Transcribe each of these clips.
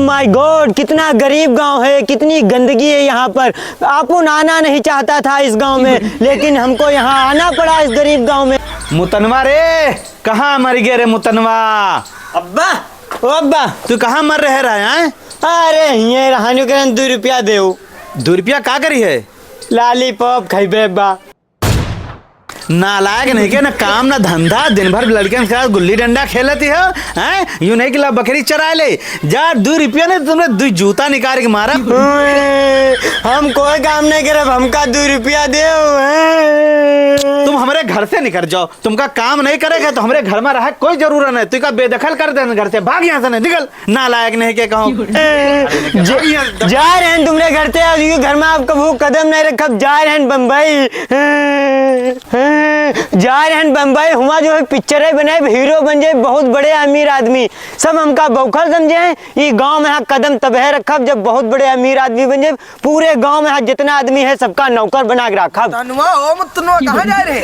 My God, कितना गरीब गांव है, कितनी गंदगी है यहाँ पर। आपन आना नहीं चाहता था इस गांव में, लेकिन हमको यहाँ आना पड़ा इस गरीब गांव में। मुतनवा रे, कहाँ मर गए रे मुतनवा? अब्बा, ओ अब्बा, तू कहाँ मर रहा है? अरे ये रहानी के 2 रुपया दे। 2 रुपया का करी है? लॉलीपॉप खैबे बा। नालायक नहीं के ना काम ना धंधा, दिन भर लड़कियों के साथ गुल्ली डंडा खेलती है हैं? यूं नहीं कि ला बकरी चरा ले जा। 2 रुपया ने तुमने 2 जूता निकाल के मारा। हम कोई काम नहीं करे, हमका 2 रुपया दे। तुम हमारे घर से निकल जाओ, तुमका काम नहीं करेगा तो हमारे घर में रहा कोई जरूरत नहीं। तुम का बेदखल कर दे घर से, भाग यहाँ से, नहीं निकल। नालायक नहीं के कहो जा रहे हैं तुमने घर से, घर में आप कभी कदम नहीं रखा। जा रहे हैं बम्बई, जा रहे हैं बम्बई। हुआ जो है पिक्चर बनाए, हीरो बन जाए, बहुत बड़े अमीर आदमी। सब हमका बौखल समझे हैं। ये गांव में कदम तबह रखा जब बहुत बड़े अमीर आदमी बन जाए। पूरे गांव में जितना आदमी है सबका नौकर बना के रखा। कहाँ जा रहे?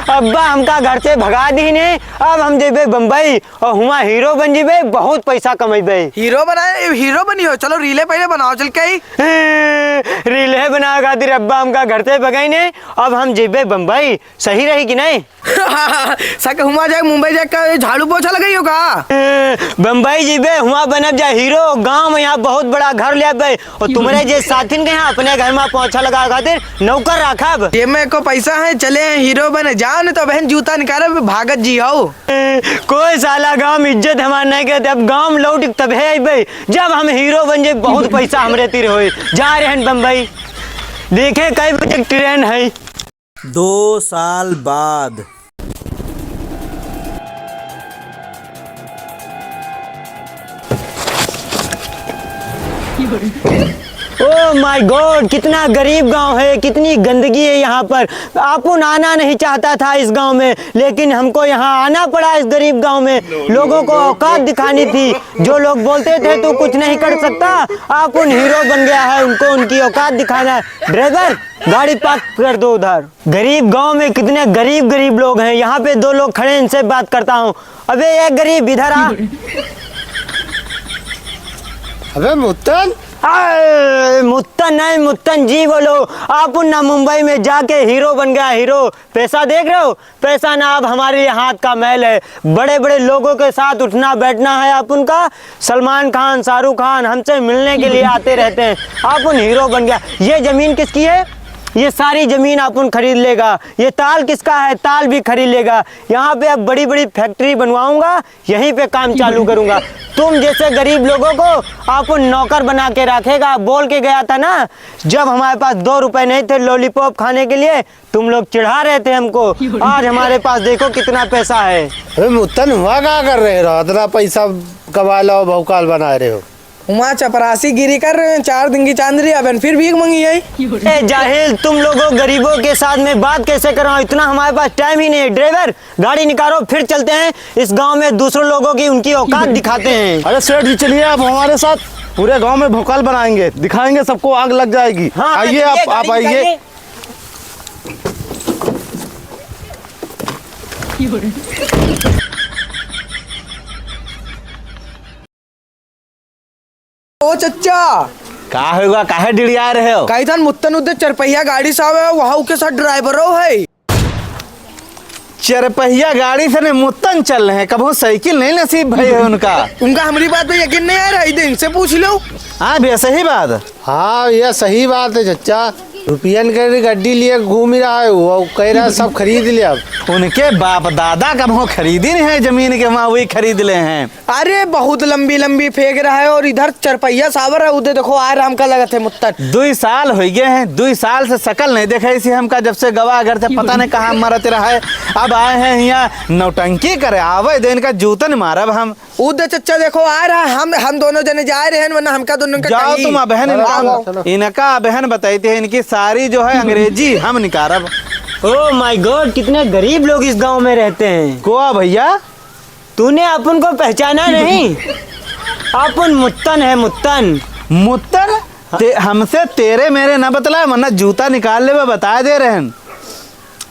अब्बा हमका घर से भगा दी ने, अब हम जेबे बम्बई और हुआ हीरो बन जेबे, बहुत पैसा कमेबे। हीरो बनाए, हीरो बनी हो, चलो रीले पहले बनाओ चल के। रीले बना खातिर अब्बा हमका घर से भगाई ने, अब हम जेबे बम्बई। सही रही कि नहीं? सके हुआ जाए मुंबई जाके झाड़ू पोछा लगाई हो का? बम्बई जीबे, हुआ बनब जाए हीरो। गांव में यहाँ बहुत बड़ा घर ले आबे और तुम्हारे जे साथिन के यहाँ अपने घर में पोछा लगा खातिर नौकर रखब। ये में को पैसा है, चले हीरो बने जाओ न तो बहन जूता निकाले भागत जी हो। कोई साला गांव में इज्जत हमार नहीं कहते। अब गांव लौट तब है जब हम हीरो बन जाए, बहुत पैसा हमरे तीर होए। जा रहे हैं बम्बई, देखे कई बजे ट्रेन है। 2 साल बाद ओ माय गॉड, कितना गरीब गांव है, कितनी गंदगी है यहाँ पर। आपन आना नहीं चाहता था इस गांव में, लेकिन हमको यहाँ आना पड़ा इस गरीब गांव में। लोगों को औकात दिखानी थी। जो लोग बोलते थे तू कुछ नहीं कर सकता, आपन हीरो बन गया है, उनको उनकी औकात दिखाना है। ड्राइवर गाड़ी पार्क कर दो उधर। गरीब गांव में कितने गरीब गरीब लोग हैं। यहाँ पे 2 लोग खड़े, इनसे बात करता हूँ। अबे एक गरीब इधर आ। अबे मुत्तन, मुत्तन नहीं, मुत्तन जी बोलो। आप ना मुंबई में जाके हीरो बन गया, हीरो। पैसा देख रहे हो? पैसा ना अब हमारे हाथ का मैल है। बड़े बड़े लोगों के साथ उठना बैठना है आप उनका। सलमान खान, शाहरुख खान हमसे मिलने के लिए आते रहते हैं। आप उन हीरो बन गया। ये जमीन किसकी है? ये सारी जमीन अपन खरीद लेगा। ये ताल किसका है? ताल भी खरीद लेगा। यहाँ पे अब बड़ी बड़ी फैक्ट्री बनवाऊंगा, यहीं पे काम चालू करूंगा। तुम जैसे गरीब लोगों को अपन नौकर बना के रखेगा। बोल के गया था ना, जब हमारे पास 2 रुपए नहीं थे लॉलीपॉप खाने के लिए, तुम लोग चिढ़ा रहे थे हमको। आज हमारे पास देखो कितना पैसा है। अबे मुत्तन हुआ क्या कर रहे हो? इतना पैसा कमा लो, भौकाल बना रहे हो। वहाँ चपरासी गिरी कर रहे हैं, 4 दिन की चांदरी, अब फिर भीख मंगी है। ए जाहिल, तुम लोगों गरीबों के साथ में बात कैसे कराऊं? इतना हमारे पास टाइम ही नहीं है। ड्राइवर गाड़ी निकालो, फिर चलते हैं इस गांव में दूसरों लोगों की उनकी औकात दिखाते हैं। अरे सेठ जी चलिए, आप हमारे साथ पूरे गांव में भौकाल बनाएंगे, दिखाएंगे सबको, आग लग जाएगी। हाँ, आइए आप आइए। ओ चच्चा, का होगा? काहे डिड़िया रहे हो? कही था मुत्तन उधर 4 पहिया गाड़ी साहब है, वहाँ के साथ ड्राइवर है। 4 पहिया गाड़ी से नहीं मुत्तन चल रहे हैं, कभी साइकिल नहीं नसीब भाई है उनका। उनका हमारी बात पे यकीन नहीं आ रहा है, इनसे पूछ लो। हाँ भैया सही बात। हाँ यह सही बात है चच्चा। रुपयन के गड्डी लिए घूम ही रहा है, वो कह रहा है सब खरीद लिया। अब उनके बाप दादा कब हो खरीदी नहीं है जमीन के, वहाँ वही खरीद ले हैं। अरे बहुत लंबी लंबी फेंक रहा है, और इधर 4 पहिया सावर है, उधर देखो आ राम का लगा थे मुत्तन। 2 साल हो गए हैं, 2 साल से शकल नहीं देखा इसी हमका, जब से गवा घर से पता नहीं कहाँ मरत रहा है। अब आए हैं यहाँ नौटंकी करे, आवे दे इनका जूतन मारब हम। उधर चच्चा देखो आ रहा है, हम दोनों जने जा रहे हैं, वरना हमका दोनों का जाओ तुम बहन, इनका बहन बताई थी, इनकी सारी जो है अंग्रेजी हम निकारब। ओ माय गॉड, कितने गरीब लोग इस गांव में रहते हैं। कोआ भैया, तूने अपन को पहचाना नहीं? अपन मुत्तन है, मुत्तन। मुत्तन हमसे तेरे मेरे न बतला, वरना जूता निकाल ले, बता दे रहे हैं।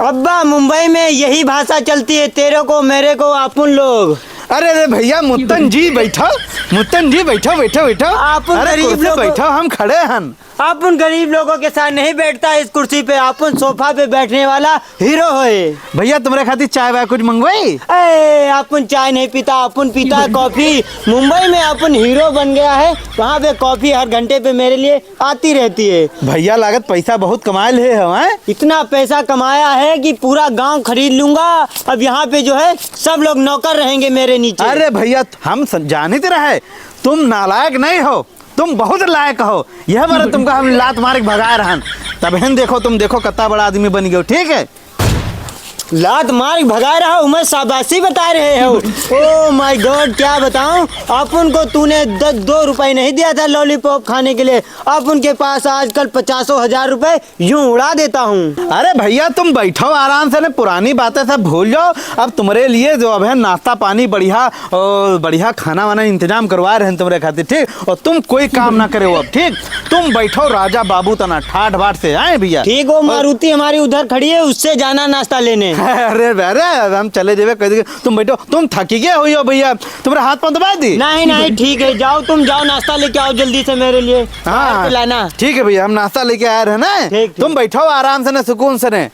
अब्बा मुंबई में यही भाषा चलती है, तेरे को मेरे को अपन लोग। अरे अरे भैया मुत्तन जी बैठो, मुत्तन जी बैठो बैठो बैठो। आप अरे गरीब कुर्सी लोग- बैठो, हम खड़े हैं। आप उन गरीब लोगों के साथ नहीं बैठता इस कुर्सी पे, आप उन सोफा पे बैठने वाला हीरो है। भैया तुम्हारे खातिर चाय वाय कुछ मंगवाई? ए अपन चाय नहीं पीता, अपन पीता है कॉफी। मुंबई में अपन हीरो बन गया है, वहाँ पे कॉफी हर घंटे पे मेरे लिए आती रहती है। भैया लागत पैसा बहुत कमा ले हो हैं? इतना पैसा कमाया है कि पूरा गांव खरीद लूंगा। अब यहाँ पे जो है सब लोग नौकर रहेंगे मेरे नीचे। अरे भैया हम जानित रहे तुम नालायक नहीं हो, तुम बहुत लायक हो। यह बार तुमको हम लात मार के भगा रहन, तब हम देखो तुम देखो कितना बड़ा आदमी बन गए। ठीक है, लात मार भगा रहा हूँ मैं, शाबाशी बता रहे हो। ओ माय गॉड, क्या बताऊं। अपन को तूने 2 रुपए नहीं दिया था लॉलीपॉप खाने के लिए, अपन के पास आजकल 50,000 रुपए यूं उड़ा देता हूँ। अरे भैया तुम बैठो आराम से, ना पुरानी बातें सब भूल जाओ। अब तुम्हारे लिए जो अब है नाश्ता पानी बढ़िया और बढ़िया खाना वाना इंतजाम करवा रहे हैं तुम्हारे खातिर। ठीक, और तुम कोई काम ना करे अब। ठीक, तुम बैठो राजा बाबू तना ठाठ बाट से आए भैया। ठीक, वो मारुति हमारी उधर खड़ी है, उससे जाना नाश्ता लेने। अरे अरे हम चले जेबे कह देंगे। तुम बैठो, तुम थकी गए हुई हो भैया, तुम्हारे हाथ पांव दबा दी। नहीं नहीं ठीक है, जाओ तुम जाओ, नाश्ता लेके आओ जल्दी से मेरे लिए। हाँ लाना। ठीक है भैया, हम नाश्ता लेके आए रहे ना। ठीक। तुम बैठो आराम से ना, सुकून से ने।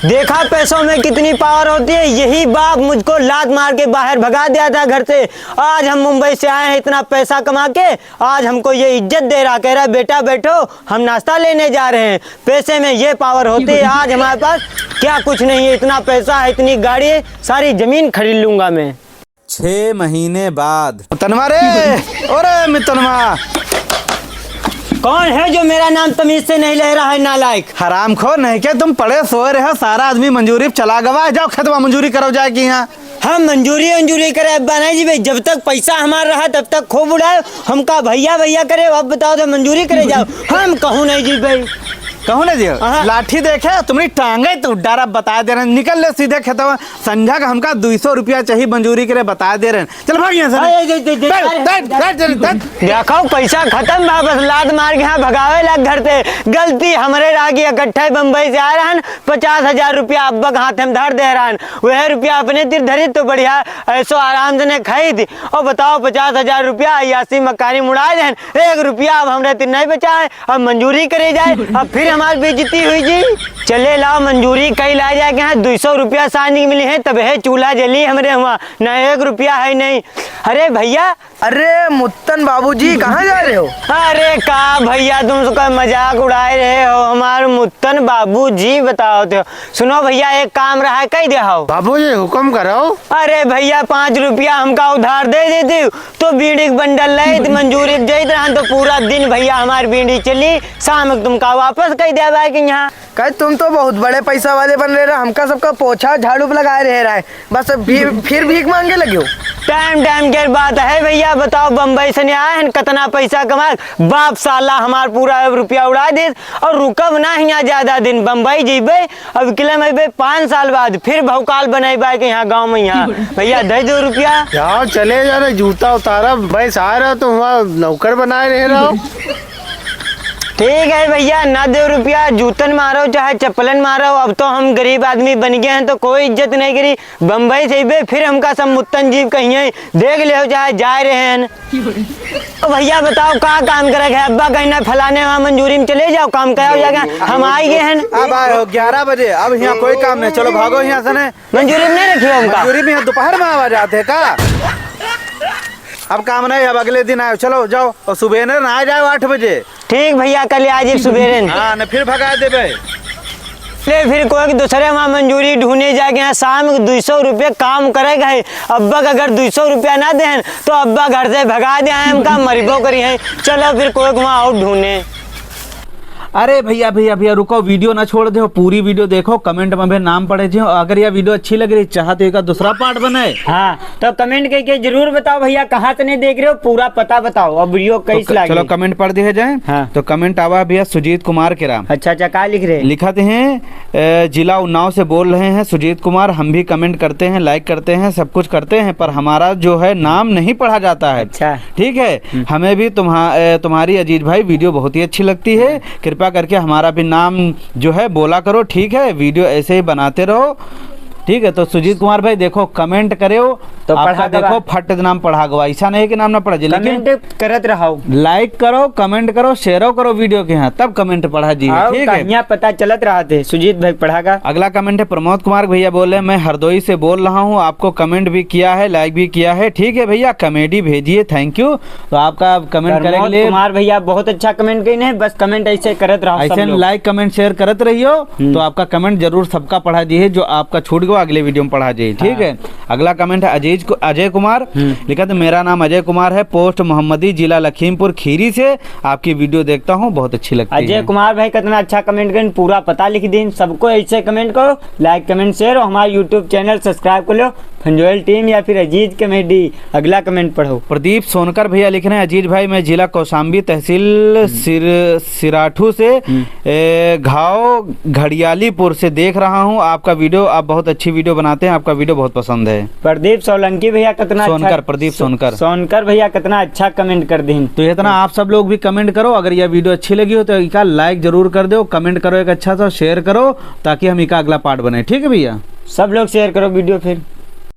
देखा पैसों में कितनी पावर होती है। यही बाप मुझको लात मार के बाहर भगा दिया था घर से। आज हम मुंबई से आए हैं इतना पैसा कमा के, आज हमको ये इज्जत दे रहा, कह रहा बेटा बैठो हम नाश्ता लेने जा रहे हैं। पैसे में ये पावर होती है। आज हमारे पास क्या कुछ नहीं है, इतना पैसा है, इतनी गाड़ी है, सारी जमीन खरीद लूंगा मैं। 6 महीने बाद तनवा रे, ओरे मितनवा, कौन है जो मेरा नाम तमीज से नहीं ले रहा है, नालायक। हराम खो नहीं क्या तुम पड़े सोए रहे हो। सारा आदमी मंजूरी चला गवा, जाओ खेतवा मंजूरी करो जाके यहाँ। हम मंजूरी करे अब्बा नहीं जी भाई, जब तक पैसा हमारा रहा तब तक खूब उड़ाए, हमका भैया भैया करे। अब बताओ तो मंजूरी करे जाओ, हम कहूँ नहीं जी भाई। कहूँ ना जी, हाँ। लाठी देखे तुम्हारी टांगे तो डारा बता दे रहे हैं। निकल ले सीधे खेतवा, संझा का हमका 200 रुपया चाहिए मंजूरी के लिए बता दे रहे हैं। चल भाग यहाँ से। देखो पैसा खत्म, वापस लात मार के यहाँ भगावे लग घर से। गलती हमारे रागी इकट्ठे बम्बई से आ रहा, 50,000 रुपया अब्बा के हाथ में धर दे रहा, वह रुपया अपने तिर धरी तो बढ़िया ऐसो आराम से ने खाई थी। और बताओ 50,000 रुपया अयासी मकानी मुड़ा दे, 1 रुपया अब हमरे तिर नहीं बचा है। अब मंजूरी करे जाए, अब फिर हमारी बेइज्जती हुई जी। चले लाओ मंजूरी कई ला जाए के यहाँ 200 रुपया सांझ मिले हैं, तब है चूल्हा जली हमरे वहाँ, न 1 रुपया है नहीं। अरे भैया, अरे मुत्तन बाबूजी कहाँ जा रहे हो? अरे का भैया तुम उसका मजाक उड़ाए रहे हो। हमारे मुत्तन बाबू जी बताओ तो। सुनो भैया, एक काम रहा है, कही दे हो। बाबूजी हुक्म करो। अरे भैया 5 रुपया हमका उधार दे देती तो बीड़ी के बंडल ले मंजूरी दे रहा, तो पूरा दिन भैया हमारी बीड़ी चली, शाम को तुमका वापस कही दे भाई कि यहाँ। कहे तुम तो बहुत बड़े पैसा वाले बन रहे हो, हमका सबका पोछा झाड़ू पे लगाए रह है, बस फिर भीख मांगे लगे हो। टाइम के बात है भैया, बताओ बम्बई से नहीं आए हैं, कितना पैसा कमा, बाप साला हमार पूरा रुपया उड़ा दे और रुकब ना यहाँ ज्यादा दिन। बम्बई जीबे अब किले में 5 साल बाद फिर भौकाल बनेबा के यहाँ गाँव में। यहाँ भैया दे 2 रुपया। यार चले जा रहे, जूता उतारा, भैंस आ रहा तो वहाँ नौकर बनाए रह रहा हो। ठीक है भैया, ना 2 रुपया, जूतन मारो चाहे चप्पलन मारो। अब तो हम गरीब आदमी बन गए हैं तो कोई इज्जत नहीं करी। बम्बई से बे फिर हमका सब मुत्तन जीव कहीं देख ले चाहे जा रहे हैं। तो भैया बताओ कहाँ काम करे है, अब्बा कहीं ना फलाने वहाँ मंजूरी में चले जाओ, काम कराओ जाएगा। हम आई गए हैं। अब आए हो 11 बजे, अब यहाँ कोई काम नहीं, चलो भागो यहाँ से। मंजूरी में नहीं रखियो हमका। मंजूरी में यहाँ दोपहर में आवाज आते का। अब काम नहीं, अब अगले दिन आयो, चलो जाओ और सुबह न आ जाओ 8 बजे। ठीक भैया, कल आज सुबेरे। हाँ न फिर भगा देबे। फिर कोई दूसरे वहाँ मंजूरी ढूंढने जाके यहाँ शाम को 200 रुपये काम करेगा है। अब्बा का अगर 200 रुपया ना दें तो अब्बा घर से भगा दे हम का मरीबो करी है। चलो फिर कोई वहाँ और ढूंढे। अरे भैया भैया भैया रुको, वीडियो ना छोड़ दो, पूरी वीडियो देखो, कमेंट में भी नाम पड़े जो। अगर यह वीडियो अच्छी लग रही चाहते हो का दूसरा पार्ट बने, हाँ तो कमेंट करके जरूर बताओ भैया कहाँ से नहीं देख रहे हो, पूरा पता बताओ और वीडियो कैसी लगी। चलो कमेंट पढ़ दिए जाए। हाँ। तो कमेंट आवा भैया सुजीत कुमार के राम। अच्छा क्या लिख रहे हैं? लिखाते हैं जिला उन्नाव से बोल रहे हैं सुजीत कुमार। हम भी कमेंट करते हैं, लाइक करते हैं, सब कुछ करते हैं, पर हमारा जो है नाम नहीं पढ़ा जाता है। अच्छा ठीक है, हमें भी तुम्हारी अजीत भाई वीडियो बहुत ही अच्छी लगती है, कृपया करके हमारा भी नाम जो है बोला करो। ठीक है, वीडियो ऐसे ही बनाते रहो। ठीक है। तो सुजीत कुमार भाई देखो कमेंट करे हो तो आपका पढ़ा देखो गवा। फट नाम पढ़ा गवा, ऐसा नहीं है कि नाम ना पढ़ा जी, लेकिन कमेंट करत रहो, लाइक करो, कमेंट करो, शेयर करो वीडियो के, यहाँ तब कमेंट पढ़ा जी, आओ ठीक है। कहानियां पता चलत रहा थे। सुजीत भाई पढ़ागा। अगला कमेंट है प्रमोद कुमार भैया बोल रहे हैं, मैं हरदोई से बोल रहा हूँ, आपको कमेंट भी किया है, लाइक भी किया है, ठीक है भैया, कमेडी भेजिए, थैंक यू। तो आपका कमेंट करने के प्रमोद लिए कुमार भैया बहुत अच्छा कमेंट कही है, बस कमेंट ऐसे करत रहो सब ऐसे लोग। लाइक कमेंट शेयर करत रहियो, तो आपका कमेंट जरूर सबका पढ़ा दिए, जो आपका छूट गया अगले वीडियो में पढ़ा जाए, ठीक है। अगला कमेंट है अजय कुमार लिखा था, मेरा नाम अजय कुमार है, पोस्ट मोहम्मदी, जिला लखीमपुर खीरी से आपकी वीडियो देखता हूँ, बहुत अच्छी लगती है। अजय कुमार भाई कितना अच्छा कमेंट करें, पूरा पता लिख दिन, सबको ऐसे कमेंट करो, लाइक कमेंट शेयर, और हमारा यूट्यूब चैनल सब्सक्राइब कर लो, फंजोयल टीम या फिर अजीज कमेडी। अगला कमेंट पढ़ो। प्रदीप सोनकर भैया लिख रहे हैं, अजीज भाई मैं जिला कौशाम्बी तहसील सिराठू से घाव घड़ियालीपुर से देख रहा हूँ आपका वीडियो, आप बहुत अच्छी वीडियो बनाते हैं, आपका वीडियो बहुत पसंद है। प्रदीप सोलंकी भैया कितना सोनकर, प्रदीप सोनकर। सोनकर भैया कितना अच्छा कमेंट कर दिन। तो इतना आप सब लोग भी कमेंट करो, अगर यह वीडियो अच्छी लगी हो तो इका लाइक जरूर कर दो, कमेंट करो एक अच्छा सा, शेयर करो ताकि हम इका अगला पार्ट बने, ठीक है भैया। सब लोग शेयर करो वीडियो फिर।